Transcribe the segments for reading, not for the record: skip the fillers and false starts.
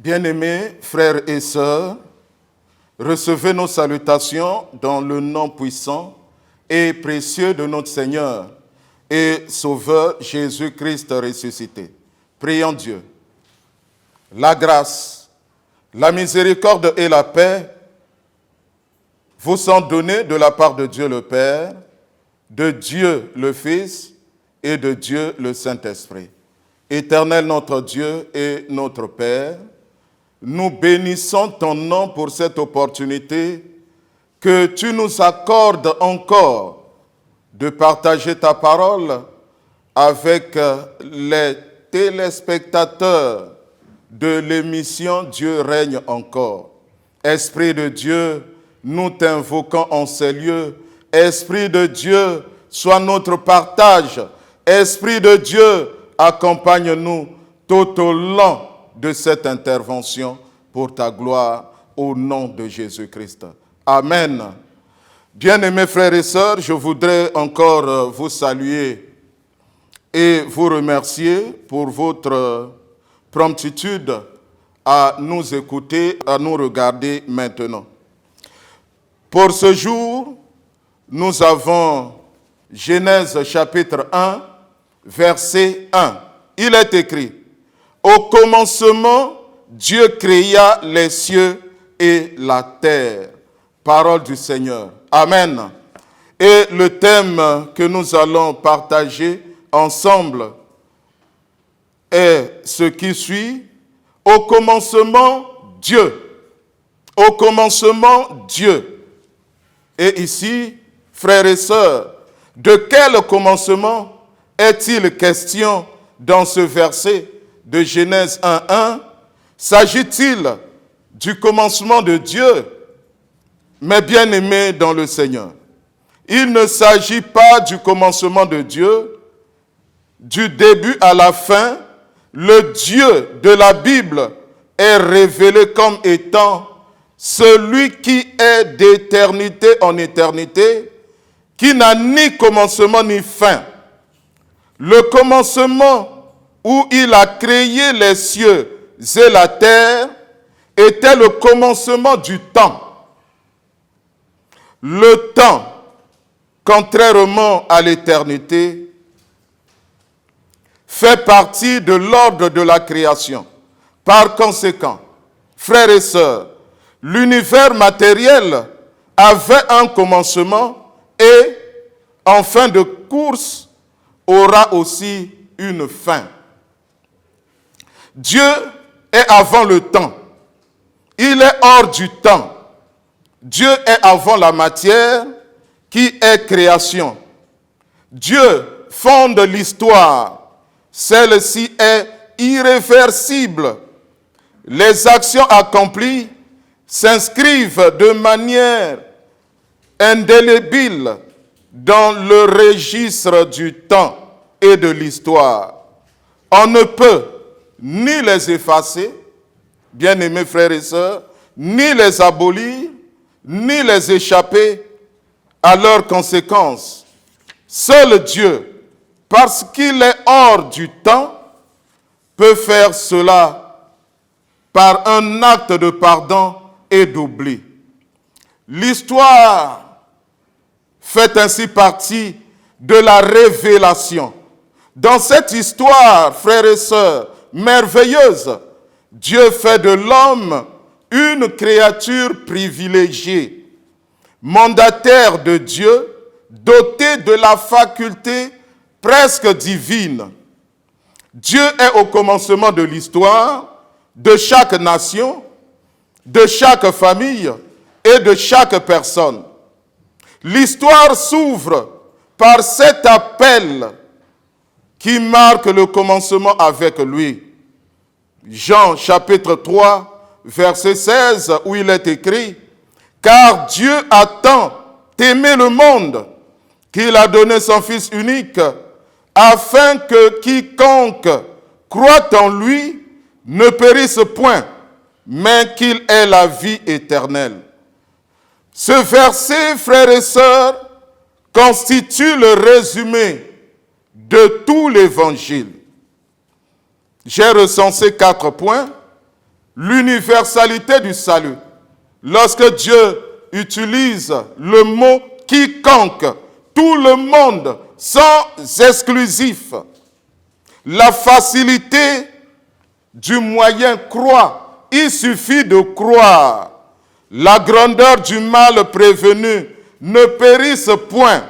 Bien-aimés frères et sœurs, recevez nos salutations dans le nom puissant et précieux de notre Seigneur et Sauveur Jésus-Christ ressuscité. Prions Dieu. La grâce, la miséricorde et la paix vous sont données de la part de Dieu le Père, de Dieu le Fils et de Dieu le Saint-Esprit. Éternel notre Dieu et notre Père, nous bénissons ton nom pour cette opportunité que tu nous accordes encore de partager ta parole avec les téléspectateurs de l'émission Dieu règne encore. Esprit de Dieu, nous t'invoquons en ces lieux. Esprit de Dieu, sois notre partage. Esprit de Dieu, accompagne-nous tout au long de cette intervention pour ta gloire, au nom de Jésus-Christ. Amen. Bien-aimés frères et sœurs, je voudrais encore vous saluer et vous remercier pour votre promptitude à nous écouter, à nous regarder maintenant. Pour ce jour, nous avons Genèse chapitre 1, verset 1. Il est écrit: au commencement, Dieu créa les cieux et la terre. Parole du Seigneur. Amen. Et le thème que nous allons partager ensemble est ce qui suit. Au commencement, Dieu. Au commencement, Dieu. Et ici, frères et sœurs, de quel commencement est-il question dans ce verset de Genèse 1:1? S'agit-il du commencement de Dieu? Mes bien-aimés dans le Seigneur, il ne s'agit pas du commencement de Dieu, du début à la fin. Le Dieu de la Bible est révélé comme étant celui qui est d'éternité en éternité, qui n'a ni commencement ni fin. Le commencement où il a créé les cieux et la terre était le commencement du temps. Le temps, contrairement à l'éternité, fait partie de l'ordre de la création. Par conséquent, frères et sœurs, l'univers matériel avait un commencement et, en fin de course, aura aussi une fin. Dieu est avant le temps. Il est hors du temps. Dieu est avant la matière qui est création. Dieu fonde l'histoire. Celle-ci est irréversible. Les actions accomplies s'inscrivent de manière indélébile dans le registre du temps et de l'histoire. On ne peut ni les effacer, bien-aimés frères et sœurs, ni les abolir, ni les échapper à leurs conséquences. Seul Dieu, parce qu'il est hors du temps, peut faire cela par un acte de pardon et d'oubli. L'histoire fait ainsi partie de la révélation. Dans cette histoire, frères et sœurs, merveilleuse, Dieu fait de l'homme une créature privilégiée, mandataire de Dieu, doté de la faculté presque divine. Dieu est au commencement de l'histoire, de chaque nation, de chaque famille et de chaque personne. L'histoire s'ouvre par cet appel qui marque le commencement avec lui. Jean chapitre 3, verset 16, où il est écrit: car Dieu a tant aimé le monde qu'il a donné son Fils unique, afin que quiconque croit en lui ne périsse point, mais qu'il ait la vie éternelle. Ce verset, frères et sœurs, constitue le résumé de tout l'Évangile. J'ai recensé 4 points. l'universalité du salut. Lorsque Dieu utilise le mot quiconque, tout le monde, sans exclusif, la facilité du moyen croit. Il suffit de croire. La grandeur du mal prévenu ne périsse point.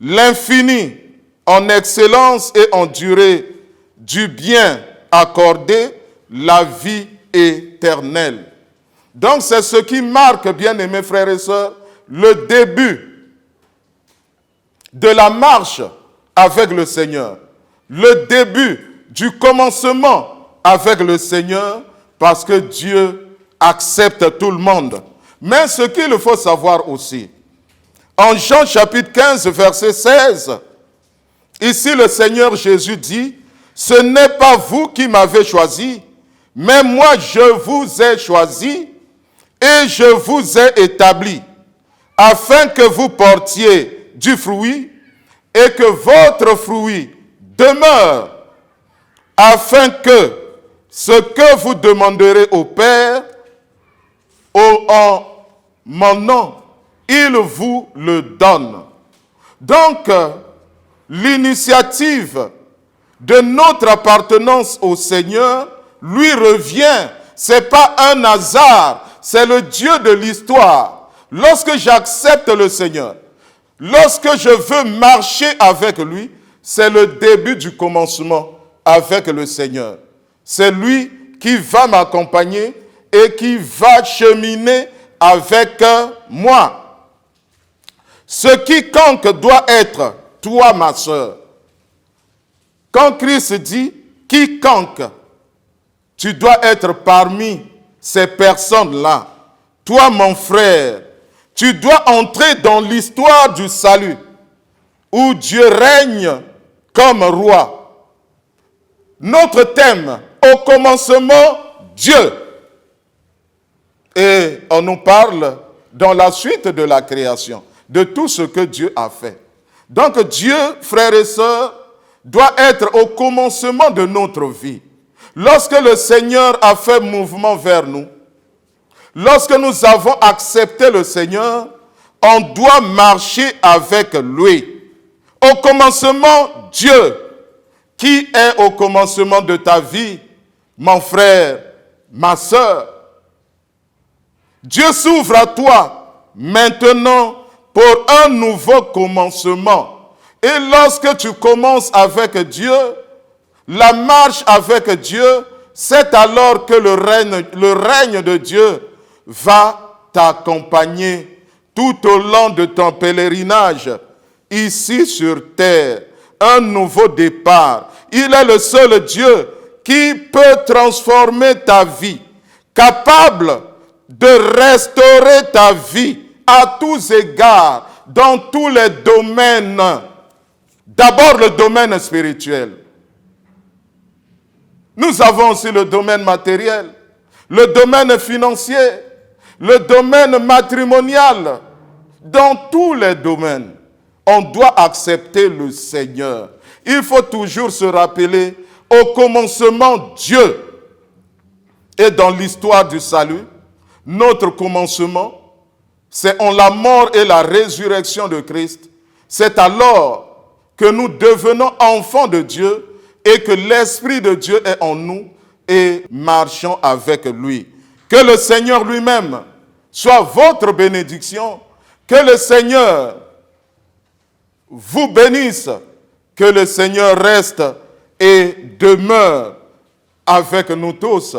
L'infini en excellence et en durée du bien accordé, la vie éternelle. Donc c'est ce qui marque, bien-aimés frères et sœurs, le début de la marche avec le Seigneur. Le début du commencement avec le Seigneur, parce que Dieu accepte tout le monde. Mais ce qu'il faut savoir aussi, en Jean chapitre 15, verset 16, ici le Seigneur Jésus dit, « Ce n'est pas vous qui m'avez choisi, mais moi je vous ai choisi et je vous ai établi, afin que vous portiez du fruit et que votre fruit demeure, afin que ce que vous demanderez au Père, en mon nom, il vous le donne. » Donc, l'initiative de notre appartenance au Seigneur lui revient. Ce n'est pas un hasard, c'est le Dieu de l'histoire. Lorsque j'accepte le Seigneur, lorsque je veux marcher avec lui, c'est le début du commencement avec le Seigneur. C'est lui qui va m'accompagner et qui va cheminer avec moi. Ce quiconque doit être, toi ma sœur. Quand Christ dit quiconque, tu dois être parmi ces personnes-là. Toi mon frère, tu dois entrer dans l'histoire du salut, où Dieu règne comme roi. Notre thème, au commencement, Dieu. Et on nous parle dans la suite de la création, de tout ce que Dieu a fait. Donc Dieu, frères et sœurs, doit être au commencement de notre vie. Lorsque le Seigneur a fait mouvement vers nous, lorsque nous avons accepté le Seigneur, on doit marcher avec lui. Au commencement, Dieu. Qui est au commencement de ta vie, mon frère, ma sœur? Dieu s'ouvre à toi maintenant pour un nouveau commencement. Et lorsque tu commences avec Dieu, la marche avec Dieu, c'est alors que le règne de Dieu va t'accompagner tout au long de ton pèlerinage ici sur terre. Un nouveau départ. Il est le seul Dieu qui peut transformer ta vie, capable de restaurer ta vie à tous égards, dans tous les domaines. D'abord le domaine spirituel. Nous avons aussi le domaine matériel, le domaine financier, le domaine matrimonial. Dans tous les domaines, on doit accepter le Seigneur. Il faut toujours se rappeler, au commencement, Dieu. Et dans l'histoire du salut, notre commencement, c'est en la mort et la résurrection de Christ. C'est alors que nous devenons enfants de Dieu et que l'Esprit de Dieu est en nous et marchons avec lui. Que le Seigneur lui-même soit votre bénédiction. Que le Seigneur vous bénisse. Que le Seigneur reste et demeure avec nous tous.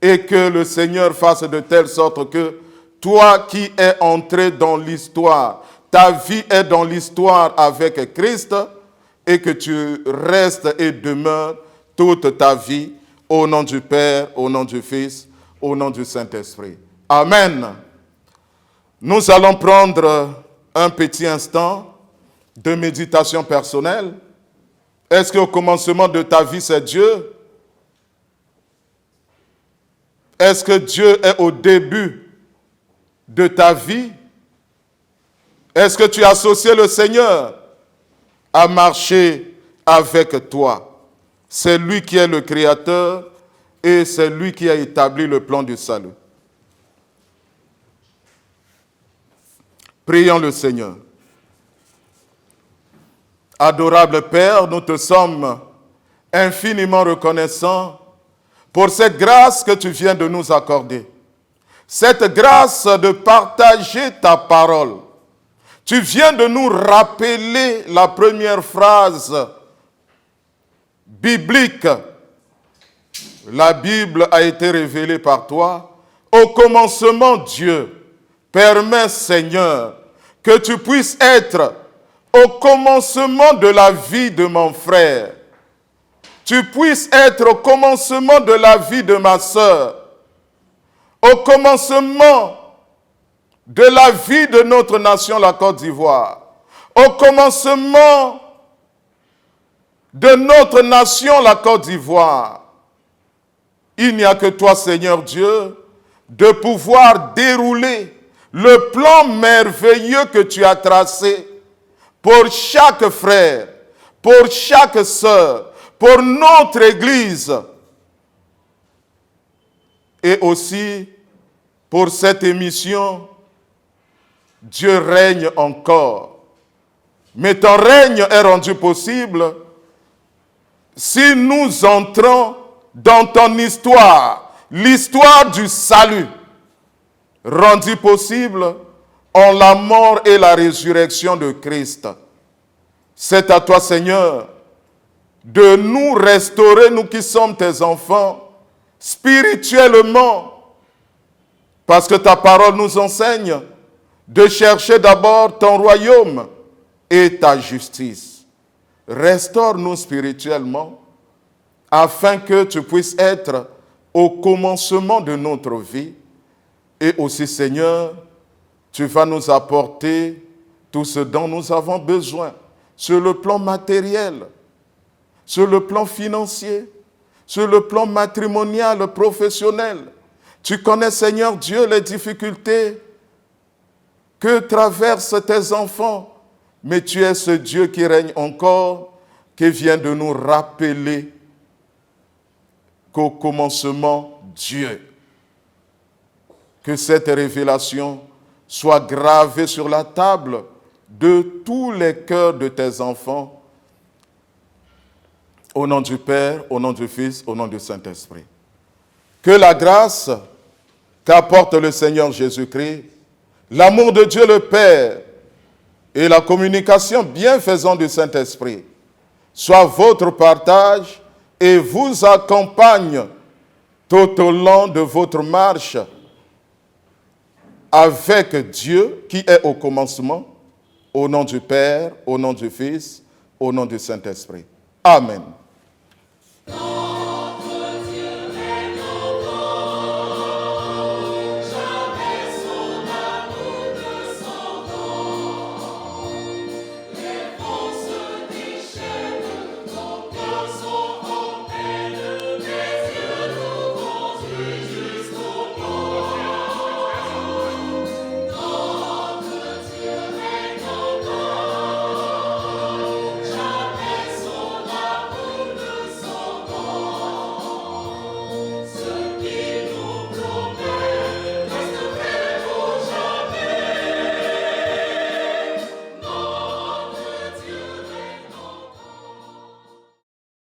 Et que le Seigneur fasse de telle sorte que toi qui es entré dans l'histoire, ta vie est dans l'histoire avec Christ, et que tu restes et demeures toute ta vie au nom du Père, au nom du Fils, au nom du Saint-Esprit. Amen. Nous allons prendre un petit instant de méditation personnelle. Est-ce qu'au commencement de ta vie, c'est Dieu? Est-ce que Dieu est au début de ta vie? Est-ce que tu as associé le Seigneur à marcher avec toi? C'est lui qui est le Créateur et c'est lui qui a établi le plan du salut. Prions le Seigneur. Adorable Père, nous te sommes infiniment reconnaissants pour cette grâce que tu viens de nous accorder. Cette grâce de partager ta parole. Tu viens de nous rappeler la première phrase biblique. La Bible a été révélée par toi. Au commencement, Dieu, permets, Seigneur, que tu puisses être au commencement de la vie de mon frère. Tu puisses être au commencement de la vie de ma sœur. Au commencement de la vie de notre nation, la Côte d'Ivoire. Au commencement de notre nation, la Côte d'Ivoire. Il n'y a que toi, Seigneur Dieu, de pouvoir dérouler le plan merveilleux que tu as tracé pour chaque frère, pour chaque sœur, pour notre Église et aussi pour cette émission. Dieu règne encore. Mais ton règne est rendu possible si nous entrons dans ton histoire, l'histoire du salut, rendue possible en la mort et la résurrection de Christ. C'est à toi, Seigneur, de nous restaurer, nous qui sommes tes enfants, spirituellement, parce que ta parole nous enseigne de chercher d'abord ton royaume et ta justice. Restaure-nous spirituellement, afin que tu puisses être au commencement de notre vie. Et aussi, Seigneur, tu vas nous apporter tout ce dont nous avons besoin, sur le plan matériel, sur le plan financier, sur le plan matrimonial, professionnel. Tu connais, Seigneur Dieu, les difficultés que traversent tes enfants, mais tu es ce Dieu qui règne encore, qui vient de nous rappeler qu'au commencement, Dieu. Que cette révélation soit gravée sur la table de tous les cœurs de tes enfants. Au nom du Père, au nom du Fils, au nom du Saint-Esprit. Que la grâce qu'apporte le Seigneur Jésus-Christ, l'amour de Dieu le Père et la communication bienfaisante du Saint-Esprit soit votre partage et vous accompagne tout au long de votre marche avec Dieu qui est au commencement, au nom du Père, au nom du Fils, au nom du Saint-Esprit. Amen.